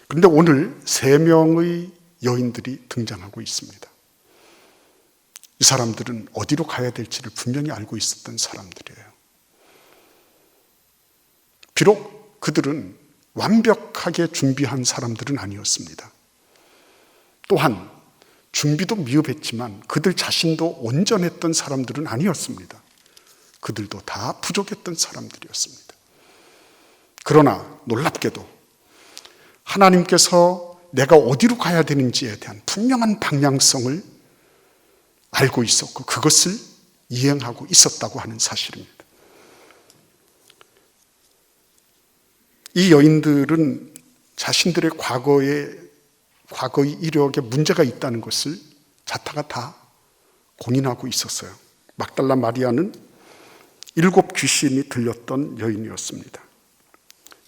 그런데 오늘 3명의 여인들이 등장하고 있습니다. 이 사람들은 어디로 가야 될지를 분명히 알고 있었던 사람들이에요. 비록 그들은 완벽하게 준비한 사람들은 아니었습니다. 또한 준비도 미흡했지만 그들 자신도 온전했던 사람들은 아니었습니다. 그들도 다 부족했던 사람들이었습니다. 그러나 놀랍게도 하나님께서 내가 어디로 가야 되는지에 대한 분명한 방향성을 알고 있었고 그것을 이행하고 있었다고 하는 사실입니다. 이 여인들은 자신들의 과거의 이력에 문제가 있다는 것을 자타가 다 공인하고 있었어요. 막달라 마리아는 7 귀신이 들렸던 여인이었습니다.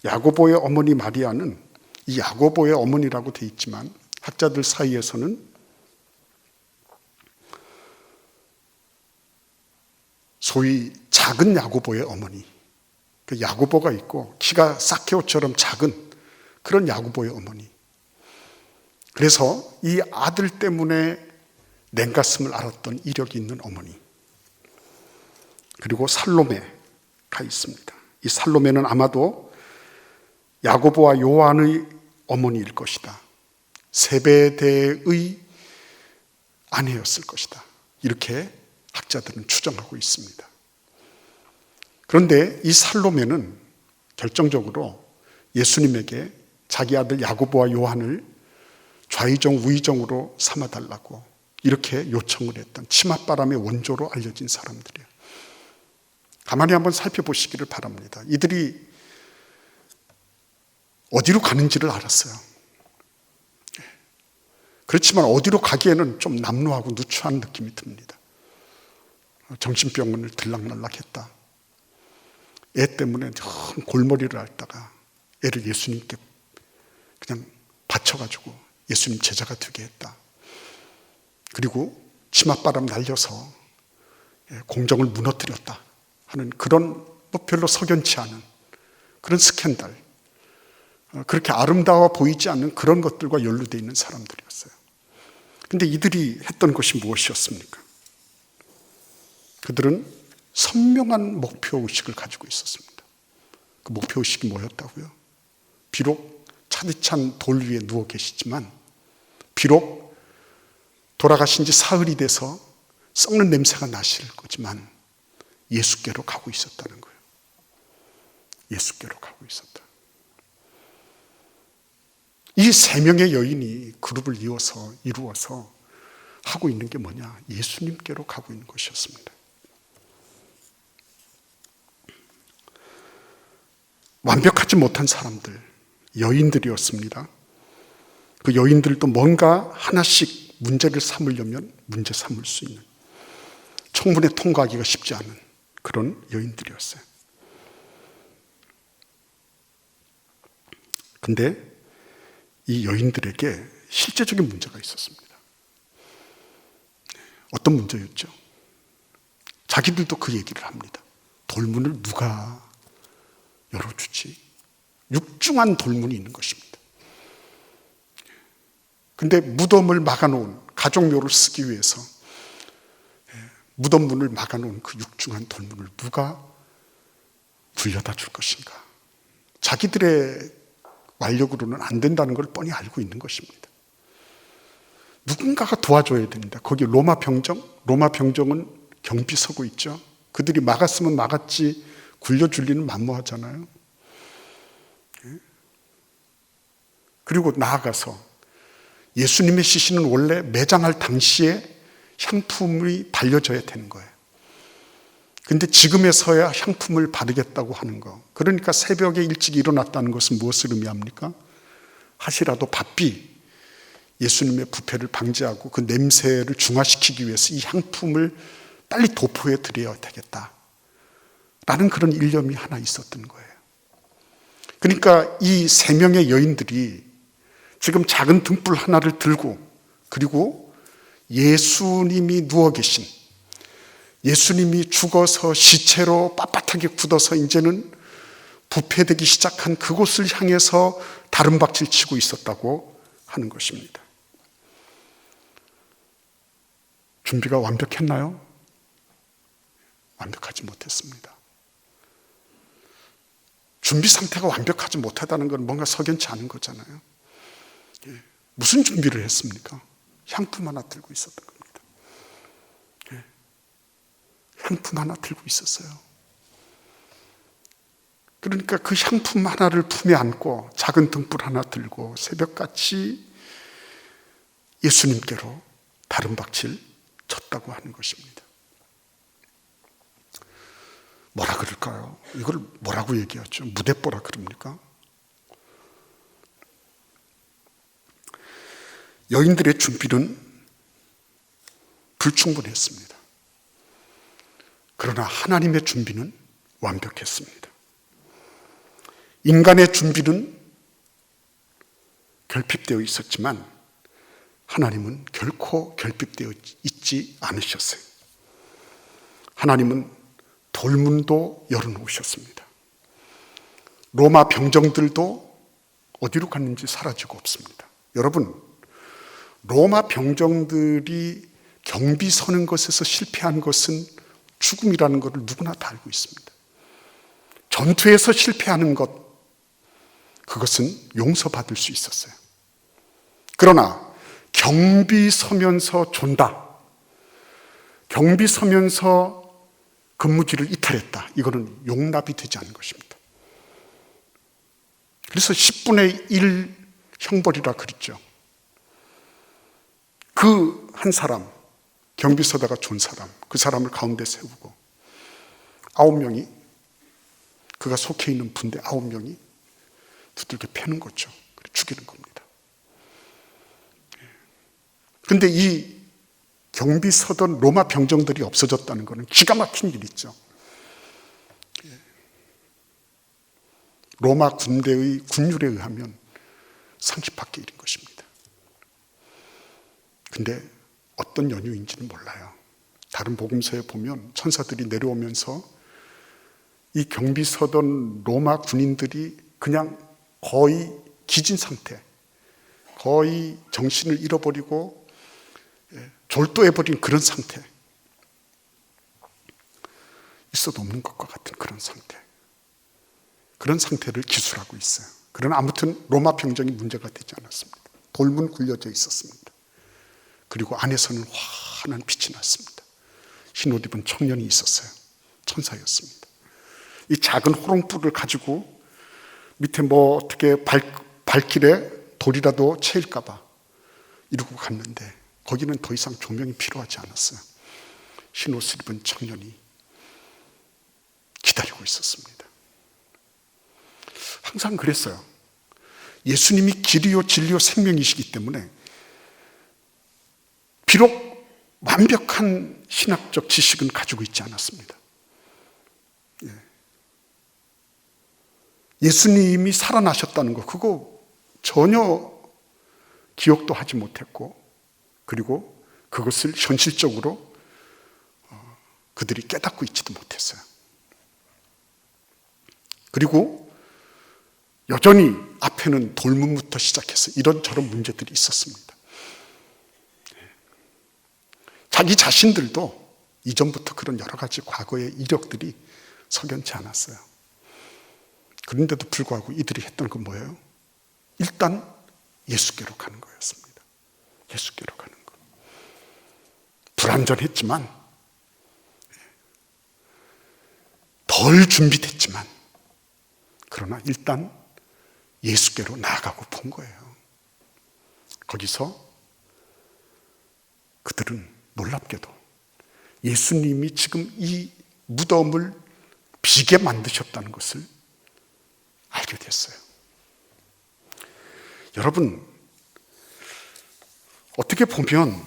야고보의 어머니 마리아는 이 야고보의 어머니라고 되어 있지만 학자들 사이에서는 소위 작은 야고보의 어머니, 그 야고보가 있고 키가 사케오처럼 작은 그런 야고보의 어머니. 그래서 이 아들 때문에 냉가슴을 앓았던 이력이 있는 어머니. 그리고 살로메가 있습니다. 이 살로메는 아마도 야고보와 요한의 어머니일 것이다. 세베대의 아내였을 것이다. 이렇게 학자들은 추정하고 있습니다. 그런데 이 살로메는 결정적으로 예수님에게 자기 아들 야고보와 요한을 좌의정 우의정으로 삼아달라고 이렇게 요청을 했던 치맛바람의 원조로 알려진 사람들이에요. 가만히 한번 살펴보시기를 바랍니다. 이들이 어디로 가는지를 알았어요. 그렇지만 어디로 가기에는 좀 남루하고 누추한 느낌이 듭니다. 정신병원을 들락날락했다. 애 때문에 골머리를 앓다가 애를 예수님께 그냥 바쳐가지고 예수님 제자가 되게 했다. 그리고 치맛바람 날려서 공정을 무너뜨렸다 하는 그런 별로 석연치 않은 그런 스캔들, 그렇게 아름다워 보이지 않는 그런 것들과 연루되어 있는 사람들이었어요. 그런데 이들이 했던 것이 무엇이었습니까? 그들은 선명한 목표의식을 가지고 있었습니다. 그 목표의식이 뭐였다고요? 비록 차디찬 돌 위에 누워 계시지만, 비록 돌아가신 지 사흘이 돼서 썩는 냄새가 나실 거지만 예수께로 가고 있었다는 거예요. 예수께로 가고 있었다. 이 3명의 여인이 그룹을 이루어서 하고 있는 게 뭐냐? 예수님께로 가고 있는 것이었습니다. 완벽하지 못한 사람들, 여인들이었습니다. 그 여인들도 뭔가 하나씩 문제를 삼으려면 문제 삼을 수 있는, 청문회 통과하기가 쉽지 않은 그런 여인들이었어요. 근데 이 여인들에게 실제적인 문제가 있었습니다. 어떤 문제였죠? 자기들도 그 얘기를 합니다. 돌문을 누가 열어주지? 육중한 돌문이 있는 것입니다. 근데 무덤을 막아놓은, 가족묘를 쓰기 위해서 무덤 문을 막아놓은 그 육중한 돌문을 누가 굴려다 줄 것인가? 자기들의 완력으로는 안 된다는 걸 뻔히 알고 있는 것입니다. 누군가가 도와줘야 됩니다. 거기 로마 병정은 경비 서고 있죠. 그들이 막았으면 막았지 굴려줄 리는 만무하잖아요. 그리고 나아가서 예수님의 시신은 원래 매장할 당시에 향품이 발려져야 되는 거예요. 근데 지금에서야 향품을 바르겠다고 하는 거. 그러니까 새벽에 일찍 일어났다는 것은 무엇을 의미합니까? 하시라도 바삐 예수님의 부패를 방지하고 그 냄새를 중화시키기 위해서 이 향품을 빨리 도포해 드려야 되겠다 라는 그런 일념이 하나 있었던 거예요. 그러니까 이 3명의 여인들이 지금 작은 등불 하나를 들고, 그리고 예수님이 누워 계신, 예수님이 죽어서 시체로 빳빳하게 굳어서 이제는 부패되기 시작한 그곳을 향해서 다름박질 치고 있었다고 하는 것입니다. 준비가 완벽했나요? 완벽하지 못했습니다. 준비 상태가 완벽하지 못하다는 건 뭔가 석연치 않은 거잖아요. 무슨 준비를 했습니까? 향품 하나 들고 있었던 겁니다. 향품 하나 들고 있었어요. 그러니까 그 향품 하나를 품에 안고 작은 등불 하나 들고 새벽같이 예수님께로 다름박질 쳤다고 하는 것입니다. 뭐라 그럴까요? 이걸 뭐라고 얘기하죠? 무대뽀라 그럽니까? 여인들의 준비는 불충분했습니다. 그러나 하나님의 준비는 완벽했습니다. 인간의 준비는 결핍되어 있었지만 하나님은 결코 결핍되어 있지 않으셨어요. 하나님은 돌문도 열어놓으셨습니다. 로마 병정들도 어디로 갔는지 사라지고 없습니다. 여러분, 로마 병정들이 경비 서는 것에서 실패한 것은 죽음이라는 것을 누구나 다 알고 있습니다. 전투에서 실패하는 것, 그것은 용서받을 수 있었어요. 그러나 경비 서면서 존다, 경비 서면서 근무지를 이탈했다, 이거는 용납이 되지 않는 것입니다. 그래서 10분의 1 형벌이라 그랬죠. 그 한 사람, 경비 서다가 존 사람, 그 사람을 가운데 세우고 9명이, 그가 속해 있는 분대 9명이 두들겨 패는 거죠. 죽이는 겁니다. 그런데 이 경비 서던 로마 병정들이 없어졌다는 것은 기가 막힌 일이죠. 로마 군대의 군율에 의하면 상식밖의 일인 것입니다. 근데 어떤 연유인지는 몰라요. 다른 복음서에 보면 천사들이 내려오면서 이 경비 서던 로마 군인들이 그냥 거의 기진 상태, 거의 정신을 잃어버리고 졸도해버린 그런 상태, 있어도 없는 것과 같은 그런 상태, 그런 상태를 기술하고 있어요. 그러나 아무튼 로마 병정이 문제가 되지 않았습니다. 돌문 굴려져 있었습니다. 그리고 안에서는 환한 빛이 났습니다. 흰옷 입은 청년이 있었어요. 천사였습니다. 이 작은 호롱불을 가지고 밑에 뭐 어떻게 발길에 돌이라도 채일까 봐 이러고 갔는데 거기는 더 이상 조명이 필요하지 않았어요. 흰옷을 입은 청년이 기다리고 있었습니다. 항상 그랬어요. 예수님이 길이요 진리요 생명이시기 때문에 비록 완벽한 신학적 지식은 가지고 있지 않았습니다. 예수님이 살아나셨다는 거, 그거 전혀 기억도 하지 못했고, 그리고 그것을 현실적으로 그들이 깨닫고 있지도 못했어요. 그리고 여전히 앞에는 돌문부터 시작해서 이런저런 문제들이 있었습니다. 자기 자신들도 이전부터 그런 여러 가지 과거의 이력들이 석연치 않았어요. 그런데도 불구하고 이들이 했던 건 뭐예요? 일단 예수께로 가는 거였습니다. 예수께로 가는 거. 불완전했지만, 덜 준비됐지만, 그러나 일단 예수께로 나아가고 본 거예요. 거기서 그들은 놀랍게도 예수님이 지금 이 무덤을 비게 만드셨다는 것을 알게 됐어요. 여러분, 어떻게 보면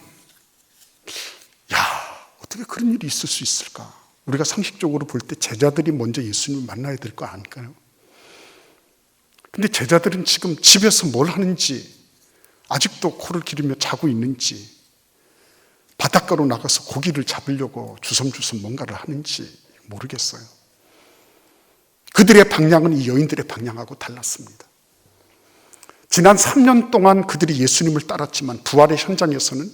어떻게 그런 일이 있을 수 있을까? 우리가 상식적으로 볼 때 제자들이 먼저 예수님을 만나야 될 거 아닐까요? 근데 제자들은 지금 집에서 뭘 하는지, 아직도 코를 기르며 자고 있는지, 바닷가로 나가서 고기를 잡으려고 주섬주섬 뭔가를 하는지 모르겠어요. 그들의 방향은 이 여인들의 방향하고 달랐습니다. 지난 3년 동안 그들이 예수님을 따랐지만 부활의 현장에서는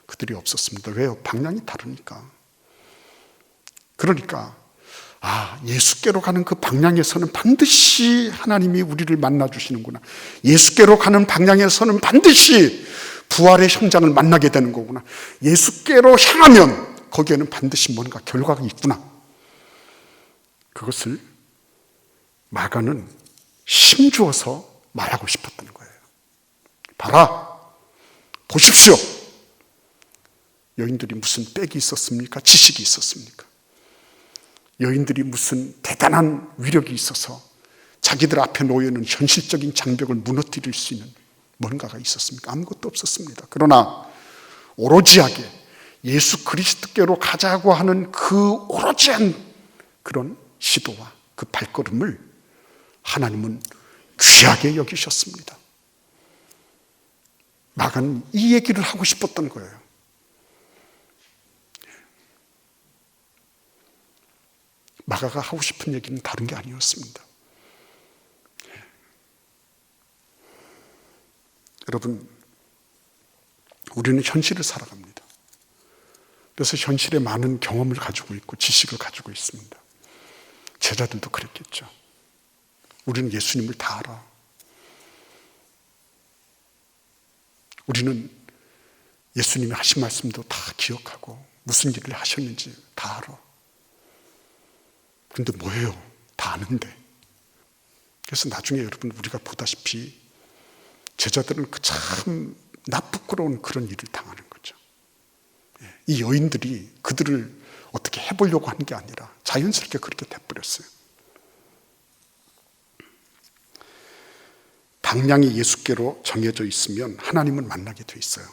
그들이 없었습니다. 왜요? 방향이 다르니까. 그러니까 예수께로 가는 그 방향에서는 반드시 하나님이 우리를 만나주시는구나. 예수께로 가는 방향에서는 반드시 부활의 현장을 만나게 되는 거구나. 예수께로 향하면 거기에는 반드시 뭔가 결과가 있구나. 그것을 마가는 힘주어서 말하고 싶었던 거예요. 봐라, 보십시오. 여인들이 무슨 빽이 있었습니까? 지식이 있었습니까? 여인들이 무슨 대단한 위력이 있어서 자기들 앞에 놓여있는 현실적인 장벽을 무너뜨릴 수 있는 뭔가가 있었습니까? 아무것도 없었습니다. 그러나 오로지하게 예수 그리스도께로 가자고 하는 그 오로지한 그런 시도와 그 발걸음을 하나님은 귀하게 여기셨습니다. 마가는 이 얘기를 하고 싶었던 거예요. 마가가 하고 싶은 얘기는 다른 게 아니었습니다. 여러분, 우리는 현실을 살아갑니다. 그래서 현실에 많은 경험을 가지고 있고 지식을 가지고 있습니다. 제자들도 그랬겠죠. 우리는 예수님을 다 알아. 우리는 예수님이 하신 말씀도 다 기억하고 무슨 일을 하셨는지 다 알아. 그런데 뭐예요? 다 아는데. 그래서 나중에 여러분 우리가 보다시피 제자들은 그 참 나쁘끄러운 그런 일을 당하는 거죠. 이 여인들이 그들을 어떻게 해보려고 한 게 아니라 자연스럽게 그렇게 돼버렸어요. 방향이 예수께로 정해져 있으면 하나님은 만나게 돼 있어요.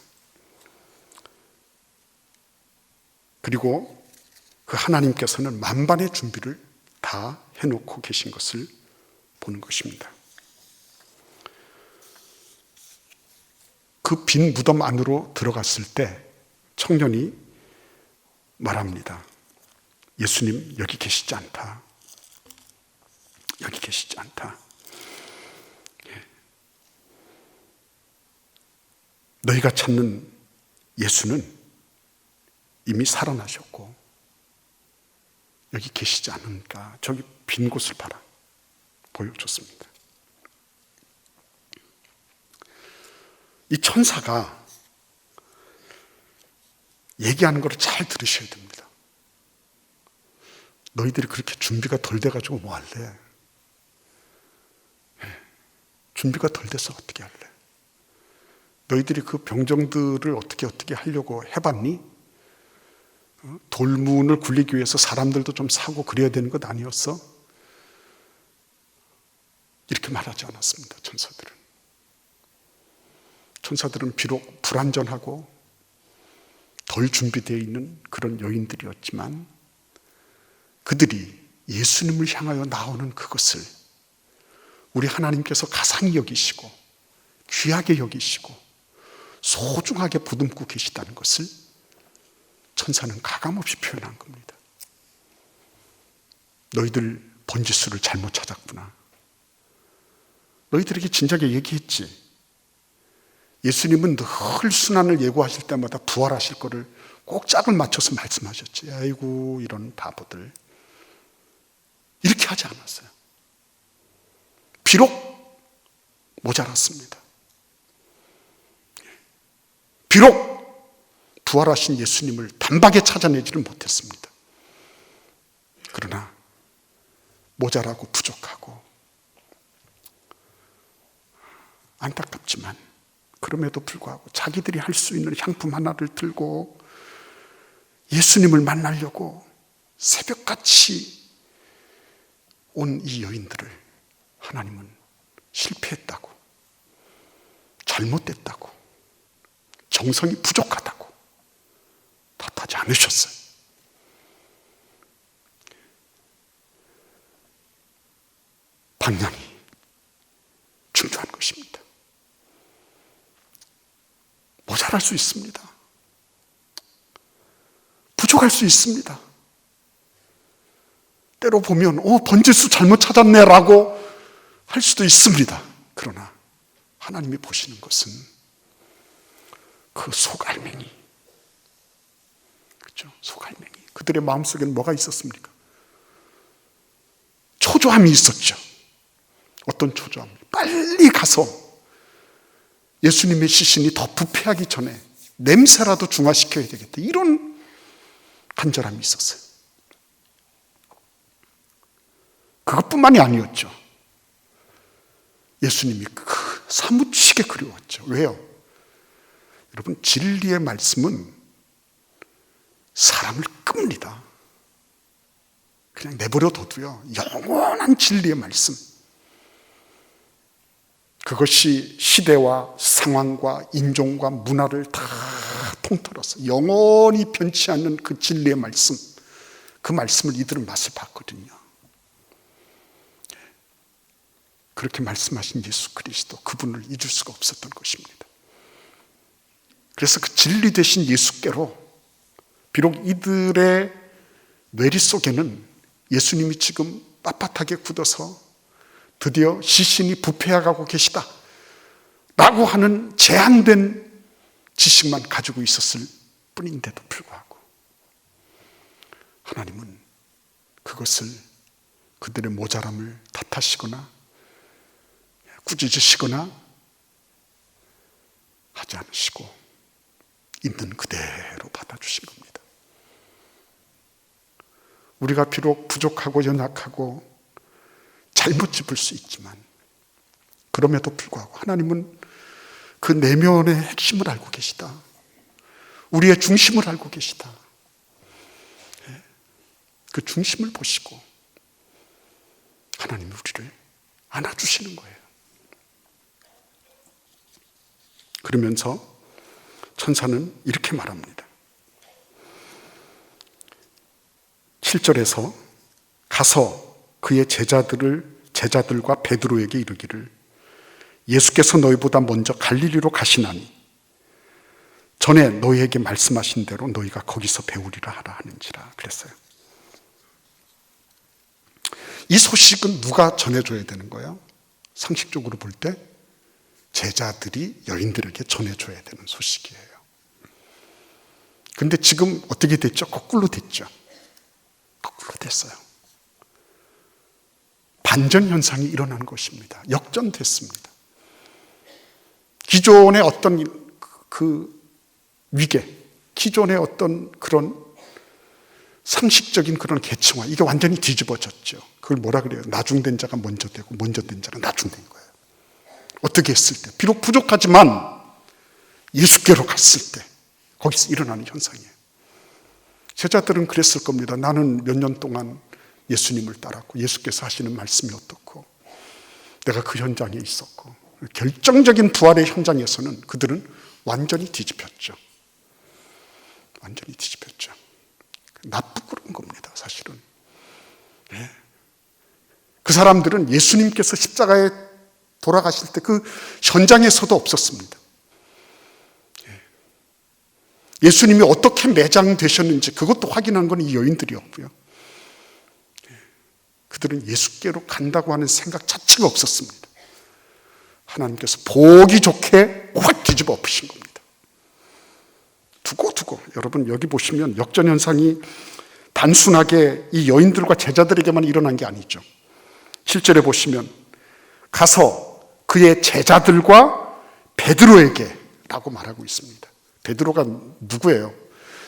그리고 그 하나님께서는 만반의 준비를 다 해놓고 계신 것을 보는 것입니다. 그 빈 무덤 안으로 들어갔을 때 청년이 말합니다. 예수님 여기 계시지 않다. 여기 계시지 않다. 너희가 찾는 예수는 이미 살아나셨고 여기 계시지 않으니까 저기 빈 곳을 봐라. 보여줬습니다. 이 천사가 얘기하는 걸 잘 들으셔야 됩니다. 너희들이 그렇게 준비가 덜 돼가지고 뭐 할래? 준비가 덜 돼서 어떻게 할래? 너희들이 그 병정들을 어떻게 하려고 해봤니? 돌문을 굴리기 위해서 사람들도 좀 사고 그래야 되는 것 아니었어? 이렇게 말하지 않았습니다. 천사들은 비록 불완전하고 덜 준비되어 있는 그런 여인들이었지만 그들이 예수님을 향하여 나오는 그것을 우리 하나님께서 가상히 여기시고 귀하게 여기시고 소중하게 보듬고 계시다는 것을 천사는 가감없이 표현한 겁니다. 너희들 번지수를 잘못 찾았구나. 너희들에게 진작에 얘기했지. 예수님은 늘 순환을 예고하실 때마다 부활하실 거를 꼭 짝을 맞춰서 말씀하셨지. 아이고 이런 바보들. 이렇게 하지 않았어요. 비록 모자랐습니다. 비록 부활하신 예수님을 단박에 찾아내지를 못했습니다. 그러나 모자라고 부족하고 안타깝지만 그럼에도 불구하고 자기들이 할 수 있는 향품 하나를 들고 예수님을 만나려고 새벽같이 온 이 여인들을 하나님은 실패했다고, 잘못됐다고, 정성이 부족하다고 탓하지 않으셨어요. 방향이 중요한 것입니다. 모자랄 수 있습니다. 부족할 수 있습니다. 때로 보면 번지수 잘못 찾았네라고 할 수도 있습니다. 그러나 하나님이 보시는 것은 그 속알맹이, 그렇죠? 속알맹이. 그들의 마음속에는 뭐가 있었습니까? 초조함이 있었죠. 어떤 초조함? 빨리 가서 예수님의 시신이 더 부패하기 전에 냄새라도 중화시켜야 되겠다. 이런 간절함이 있었어요. 그것뿐만이 아니었죠. 예수님이 사무치게 그리웠죠. 왜요? 여러분, 진리의 말씀은 사람을 끕니다. 그냥 내버려 둬도요. 영원한 진리의 말씀. 그것이 시대와 상황과 인종과 문화를 다 통틀어서 영원히 변치 않는 그 진리의 말씀, 그 말씀을 이들은 맛을 봤거든요. 그렇게 말씀하신 예수 그리스도, 그분을 잊을 수가 없었던 것입니다. 그래서 그 진리 되신 예수께로, 비록 이들의 뇌리 속에는 예수님이 지금 빳빳하게 굳어서 드디어 시신이 부패해가고 계시다 라고 하는 제한된 지식만 가지고 있었을 뿐인데도 불구하고 하나님은 그것을, 그들의 모자람을 탓하시거나 꾸짖으시거나 하지 않으시고 있는 그대로 받아주신 겁니다. 우리가 비록 부족하고 연약하고 잘못 짚을 수 있지만 그럼에도 불구하고 하나님은 그 내면의 핵심을 알고 계시다. 우리의 중심을 알고 계시다. 그 중심을 보시고 하나님이 우리를 안아주시는 거예요. 그러면서 천사는 이렇게 말합니다. 7절에서 가서 그의 제자들과 베드로에게 이르기를 예수께서 너희보다 먼저 갈릴리로 가시나니 전에 너희에게 말씀하신 대로 너희가 거기서 배우리라 하라 하는지라 그랬어요. 이 소식은 누가 전해줘야 되는 거예요? 상식적으로 볼 때 제자들이 여인들에게 전해줘야 되는 소식이에요. 근데 지금 어떻게 됐죠? 거꾸로 됐죠. 거꾸로 됐어요. 반전 현상이 일어난 것입니다. 역전됐습니다. 기존의 어떤 그 위계, 기존의 어떤 그런 상식적인 그런 계층화, 이게 완전히 뒤집어졌죠. 그걸 뭐라 그래요? 나중된 자가 먼저 되고 먼저 된 자가 나중된 거예요. 어떻게 했을 때, 비록 부족하지만 예수께로 갔을 때 거기서 일어나는 현상이에요. 제자들은 그랬을 겁니다. 나는 몇 년 동안 예수님을 따랐고 예수께서 하시는 말씀이 어떻고 내가 그 현장에 있었고 결정적인 부활의 현장에서는 그들은 완전히 뒤집혔죠. 완전히 뒤집혔죠. 나쁘고 그런 겁니다, 사실은. 네. 그 사람들은 예수님께서 십자가에 돌아가실 때 그 현장에서도 없었습니다. 예수님이 어떻게 매장되셨는지 그것도 확인한 건 이 여인들이었고요. 그들은 예수께로 간다고 하는 생각 자체가 없었습니다. 하나님께서 보기 좋게 확 뒤집어 엎으신 겁니다. 두고 여러분, 여기 보시면 역전현상이 단순하게 이 여인들과 제자들에게만 일어난 게 아니죠. 7절에 보시면 가서 그의 제자들과 베드로에게 라고 말하고 있습니다. 베드로가 누구예요?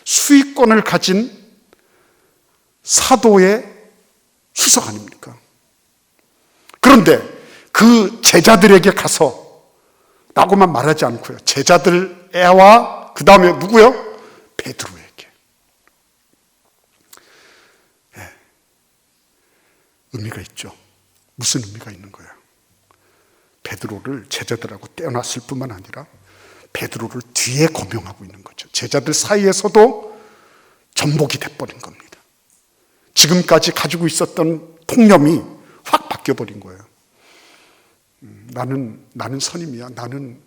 수익권을 가진 사도의 수석 아닙니까? 그런데 그 제자들에게 가서 라고만 말하지 않고요. 제자들에와 그 다음에 누구요? 베드로에게. 네. 의미가 있죠. 무슨 의미가 있는 거예요? 베드로를 제자들하고 떼어놨을 뿐만 아니라 베드로를 뒤에 거명하고 있는 거죠. 제자들 사이에서도 전복이 돼버린 겁니다. 지금까지 가지고 있었던 통념이 확 바뀌어버린 거예요. 나는 선임이야. 나는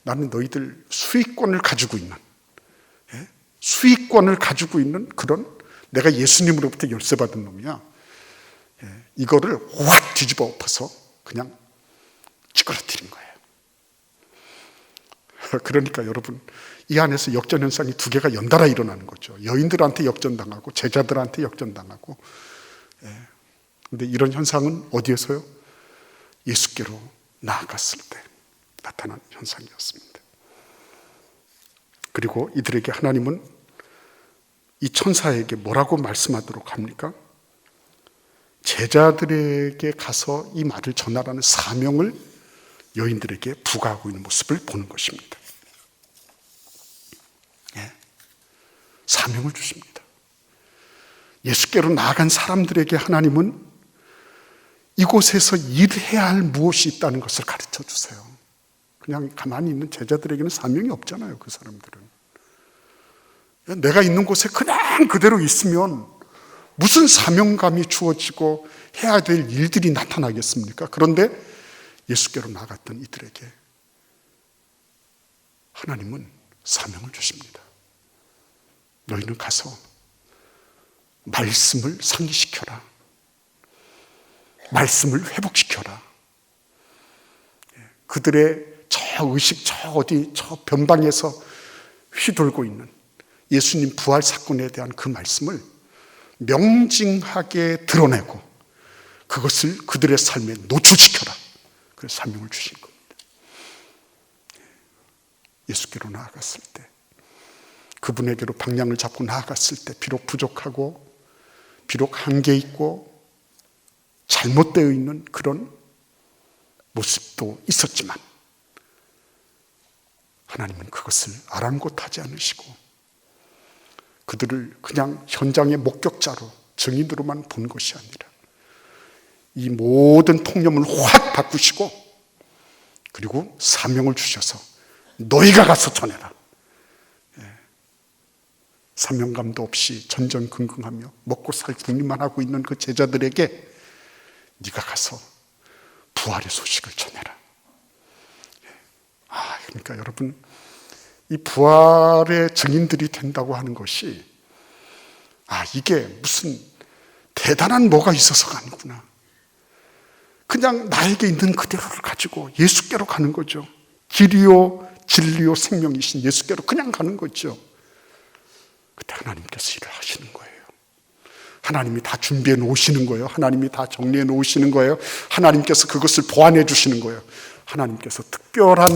너희들 수익권을 가지고 있는, 수익권을 가지고 있는 그런, 내가 예수님으로부터 열쇠받은 놈이야. 이거를 확 뒤집어 엎어서 그냥 찌그러뜨린 거예요. 그러니까 여러분, 이 안에서 역전 현상이 두 개가 연달아 일어나는 거죠. 여인들한테 역전당하고 제자들한테 역전당하고. 근데 이런 현상은 어디에서요? 예수께로 나아갔을 때 나타난 현상이었습니다. 그리고 이들에게 하나님은 이 천사에게 뭐라고 말씀하도록 합니까? 제자들에게 가서 이 말을 전하라는 사명을 여인들에게 부과하고 있는 모습을 보는 것입니다. 사명을 주십니다. 예수께로 나아간 사람들에게 하나님은 이곳에서 일해야 할 무엇이 있다는 것을 가르쳐 주세요. 그냥 가만히 있는 제자들에게는 사명이 없잖아요. 그 사람들은 내가 있는 곳에 그냥 그대로 있으면 무슨 사명감이 주어지고 해야 될 일들이 나타나겠습니까? 그런데 예수께로 나갔던 이들에게 하나님은 사명을 주십니다. 너희는 가서 말씀을 상기시켜라. 말씀을 회복시켜라. 그들의 저 의식, 저 변방에서 휘돌고 있는 예수님 부활 사건에 대한 그 말씀을 명징하게 드러내고 그것을 그들의 삶에 노출시켜라. 그래서 사명을 주신 겁니다. 예수께로 나아갔을 때, 그분에게로 방향을 잡고 나아갔을 때 비록 부족하고 비록 한계 있고 잘못되어 있는 그런 모습도 있었지만 하나님은 그것을 아랑곳하지 않으시고 그들을 그냥 현장의 목격자로, 증인으로만 본 것이 아니라 이 모든 통념을 확 바꾸시고 그리고 사명을 주셔서 너희가 가서 전해라. 사명감도 없이 전전긍긍하며 먹고 살 궁리만 하고 있는 그 제자들에게 네가 가서 부활의 소식을 전해라. 그러니까 여러분, 이 부활의 증인들이 된다고 하는 것이 이게 무슨 대단한 뭐가 있어서가 아니구나. 그냥 나에게 있는 그대로를 가지고 예수께로 가는 거죠. 길이요 진리요 생명이신 예수께로 그냥 가는 거죠. 그때 하나님께서 일을 하시는 거예요. 하나님이 다 준비해 놓으시는 거예요. 하나님이 다 정리해 놓으시는 거예요. 하나님께서 그것을 보완해 주시는 거예요. 하나님께서 특별한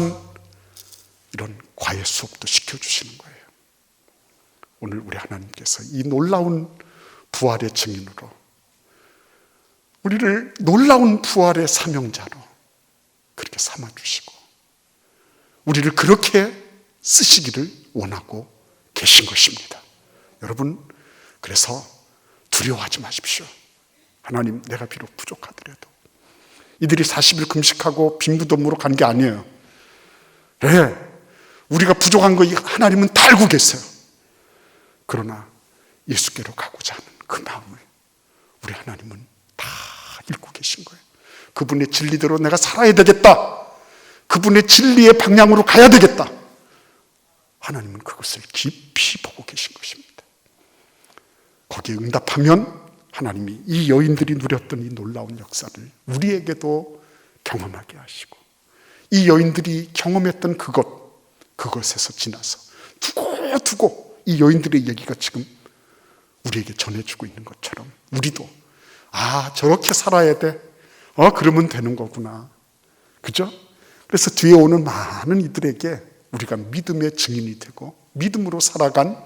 이런 과외 수업도 시켜주시는 거예요. 오늘 우리 하나님께서 이 놀라운 부활의 증인으로 우리를 놀라운 부활의 사명자로 그렇게 삼아주시고 우리를 그렇게 쓰시기를 원하고 계신 것입니다. 여러분, 그래서 두려워하지 마십시오. 하나님, 내가 비록 부족하더라도. 이들이 40일 금식하고 빈무덤으로 간 게 아니에요. 우리가 부족한 거 하나님은 다 알고 계세요. 그러나 예수께로 가고자 하는 그 마음을 우리 하나님은 다 읽고 계신 거예요. 그분의 진리대로 내가 살아야 되겠다. 그분의 진리의 방향으로 가야 되겠다. 하나님은 그것을 깊이 보고 계신 것입니다. 거기에 응답하면 하나님이 이 여인들이 누렸던 이 놀라운 역사를 우리에게도 경험하게 하시고 이 여인들이 경험했던 그것에서 지나서 두고 이 여인들의 얘기가 지금 우리에게 전해주고 있는 것처럼 우리도 저렇게 살아야 돼. 그러면 되는 거구나. 그죠? 그래서 뒤에 오는 많은 이들에게 우리가 믿음의 증인이 되고 믿음으로 살아간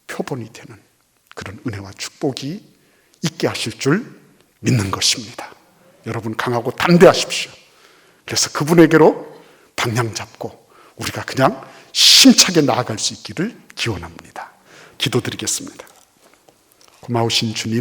표본이 되는 그런 은혜와 축복이 있게 하실 줄 믿는 것입니다. 여러분, 강하고 담대하십시오. 그래서 그분에게로 방향 잡고 우리가 그냥 힘차게 나아갈 수 있기를 기원합니다. 기도드리겠습니다. 고마우신 주님,